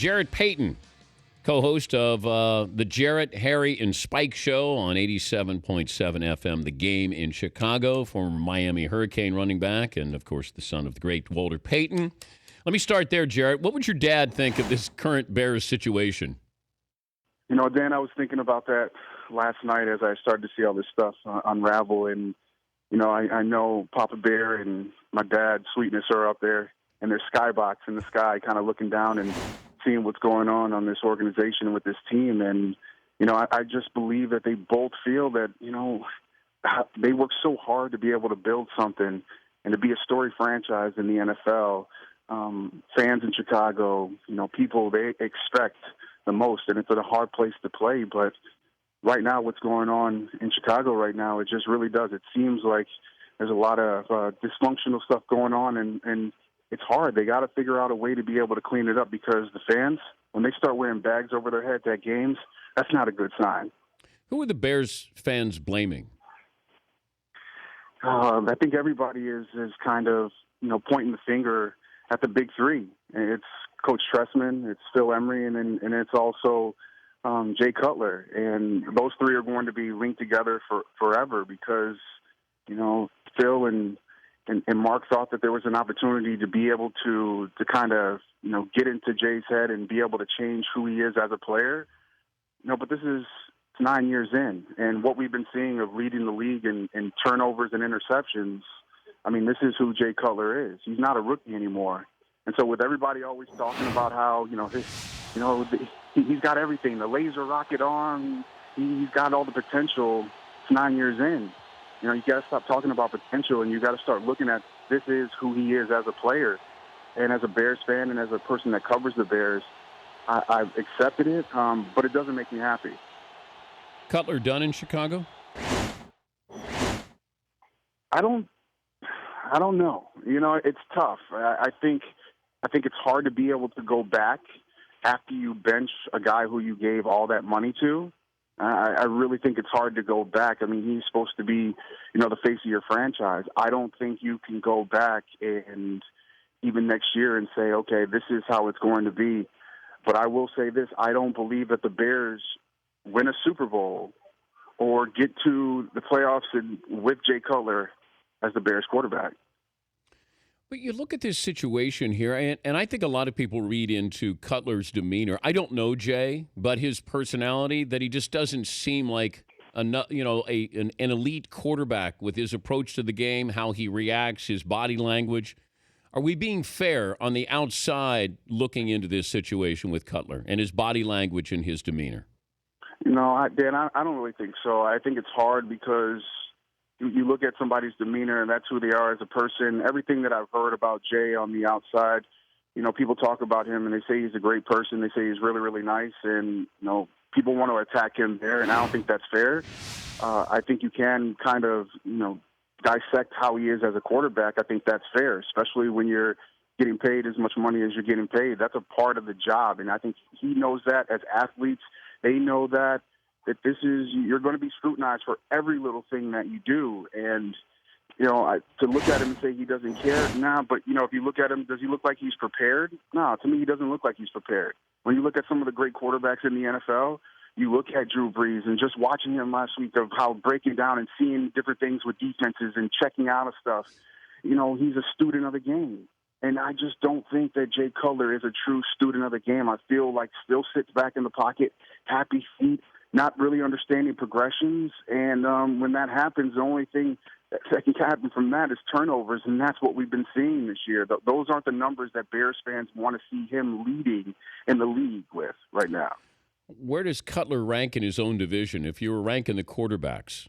Jarrett Payton, co-host of the Jarrett, Harry, and Spike Show on 87.7 FM, The Game in Chicago, former Miami Hurricane running back, and, of course, the son of the great Walter Payton. Let me start there, Jarrett. What would your dad think of this current Bears situation? You know, Dan, I was thinking about that last night as I started to see all this stuff unravel. And, you know, I know Papa Bear and my dad, Sweetness, are up there in their skybox in the sky kind of looking down and seeing what's going on this organization with this team. And, you know, I just believe that they both feel that, you know, they work so hard to be able to build something and to be a story franchise in the NFL. Fans in Chicago, you know, people, they expect the most, and it's a hard place to play. But right now, what's going on in Chicago right now, it just really does. It seems like there's a lot of dysfunctional stuff going on, and it's hard. They got to figure out a way to be able to clean it up, because the fans, when they start wearing bags over their heads at games, that's not a good sign. Who are the Bears fans blaming? I think everybody is kind of, you know, pointing the finger at the big three. It's Coach Tressman, it's Phil Emery, and it's also Jay Cutler. And those three are going to be linked together forever, because, you know, Phil and Mark thought that there was an opportunity to be able to kind of, you know, get into Jay's head and be able to change who he is as a player. You know, but this is 9 years in, and what we've been seeing of leading the league in turnovers and interceptions, I mean, this is who Jay Cutler is. He's not a rookie anymore. And so with everybody always talking about how, he's got everything, the laser rocket arm, he's got all the potential, it's 9 years in. You know, you got to stop talking about potential, and you got to start looking at this is who he is as a player. And as a Bears fan and as a person that covers the Bears, I've accepted it, but it doesn't make me happy. Cutler done in Chicago? I don't know. You know, it's tough. I think it's hard to be able to go back after you bench a guy who you gave all that money to. I really think it's hard to go back. I mean, he's supposed to be, you know, the face of your franchise. I don't think you can go back and even next year and say, okay, this is how it's going to be. But I will say this, I don't believe that the Bears win a Super Bowl or get to the playoffs with Jay Cutler as the Bears quarterback. But you look at this situation here, and I think a lot of people read into Cutler's demeanor. I don't know Jay, but his personality, that he just doesn't seem like an elite quarterback with his approach to the game, how he reacts, his body language. Are we being fair on the outside looking into this situation with Cutler and his body language and his demeanor? No, Dan, I don't really think so. I think it's hard because you look at somebody's demeanor, and that's who they are as a person. Everything that I've heard about Jay on the outside, you know, people talk about him, and they say he's a great person. They say he's really, really nice, and, you know, people want to attack him there, and I don't think that's fair. I think you can kind of, you know, dissect how he is as a quarterback. I think that's fair, especially when you're getting paid as much money as you're getting paid. That's a part of the job, and I think he knows that. As athletes, they know that this is, you're going to be scrutinized for every little thing that you do. And, you know, to look at him and say he doesn't care, nah, but, you know, if you look at him, does he look like he's prepared? No, to me, he doesn't look like he's prepared. When you look at some of the great quarterbacks in the NFL, you look at Drew Brees and just watching him last week of how breaking down and seeing different things with defenses and checking out of stuff, you know, he's a student of the game. And I just don't think that Jay Cutler is a true student of the game. I feel like still sits back in the pocket, happy feet, not really understanding progressions. And when that happens, the only thing that can happen from that is turnovers, and that's what we've been seeing this year. Those aren't the numbers that Bears fans want to see him leading in the league with right now. Where does Cutler rank in his own division if you were ranking the quarterbacks,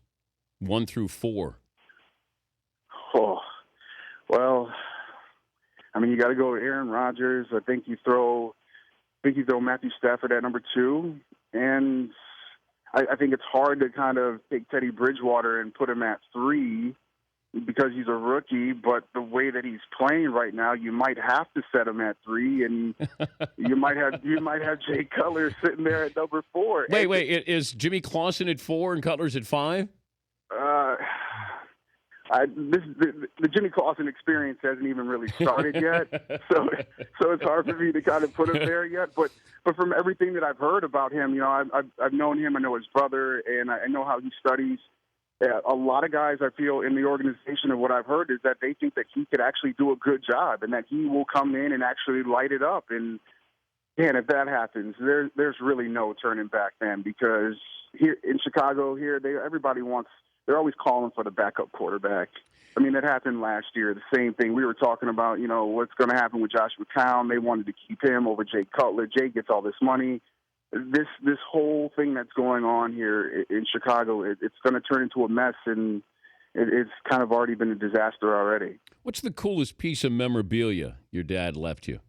1 through 4? Oh, well, I mean, you got to go with Aaron Rodgers. I think you throw Matthew Stafford at number 2, and I think it's hard to kind of take Teddy Bridgewater and put him at 3 because he's a rookie, but the way that he's playing right now, you might have to set him at 3, and you might have Jay Cutler sitting there at number 4. Wait, is Jimmy Clausen at 4 and Cutler's at 5? The Jimmy Clausen experience hasn't even really started yet, so it's hard for me to kind of put him there yet. But from everything that I've heard about him, I've known him, I know his brother, and I know how he studies. A lot of guys, I feel, in the organization, of what I've heard, is that they think that he could actually do a good job and that he will come in and actually light it up. And man, if that happens, there's really no turning back then, because here in Chicago, they're always calling for the backup quarterback. I mean, that happened last year. The same thing. We were talking about, what's going to happen with Josh McCown. They wanted to keep him over Jay Cutler. Jay gets all this money. This whole thing that's going on here in Chicago, it's going to turn into a mess, and it's kind of already been a disaster already. What's the coolest piece of memorabilia your dad left you?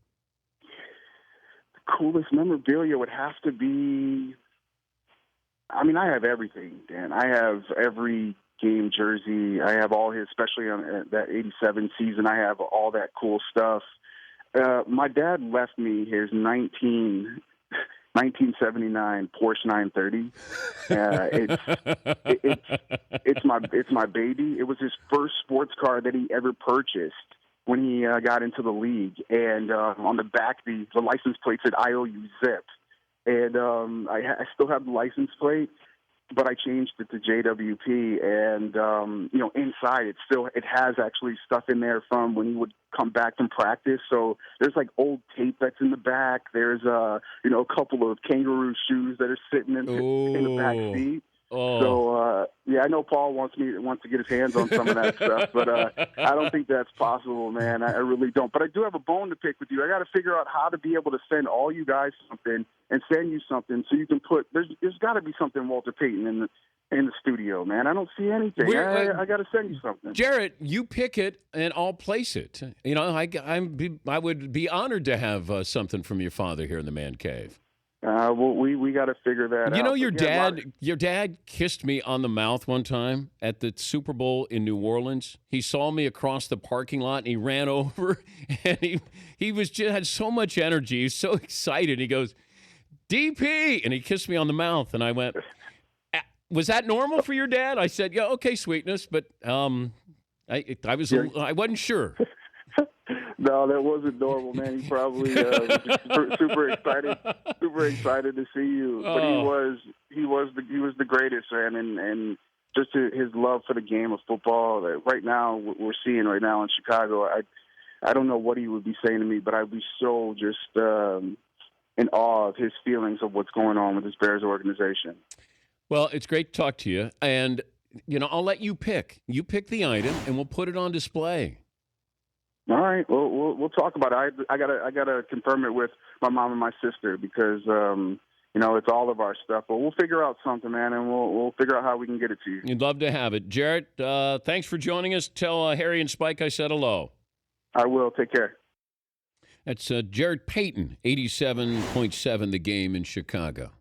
The coolest memorabilia would have to be, I mean, I have everything, Dan. I have every game jersey. I have all his, especially on that 87 season, I have all that cool stuff. My dad left me his 1979 Porsche 930. It's my baby. It was his first sports car that he ever purchased when he got into the league. And on the back, the license plate said IOU Zip. And I still have the license plate, but I changed it to JWP. And inside it has actually stuff in there from when he would come back from practice. So there's like old tape that's in the back. There's a couple of kangaroo shoes that are sitting in the back seat. Oh. So I know Paul wants to get his hands on some of that stuff, but I don't think that's possible, man. I really don't. But I do have a bone to pick with you. I got to figure out how to be able to send all you guys something and send you something so you can put. There's got to be something Walter Payton in the studio, man. I don't see anything. I got to send you something. Jarrett, you pick it and I'll place it. I would be honored to have something from your father here in the man cave. Well, we got to figure that out. Your dad kissed me on the mouth one time at the Super Bowl in New Orleans. He saw me across the parking lot and he ran over and he had so much energy. He was so excited. He goes, DP, and he kissed me on the mouth, and I went, was that normal for your dad? I said, yeah, okay, sweetness, but I wasn't sure. No, that wasn't normal, man. He probably was super excited to see you. But he was the greatest, man, and just his love for the game of football. Right now, what we're seeing right now in Chicago, I don't know what he would be saying to me, but I'd be so just in awe of his feelings of what's going on with this Bears organization. Well, it's great to talk to you, and I'll let you pick. You pick the item, and we'll put it on display. All right. Well, we'll talk about it. I gotta confirm it with my mom and my sister because it's all of our stuff. But we'll figure out something, man, and we'll figure out how we can get it to you. You'd love to have it, Jarrett. Thanks for joining us. Tell Harry and Spike I said hello. I will. Take care. That's Jarrett Payton, 87.7 The Game in Chicago.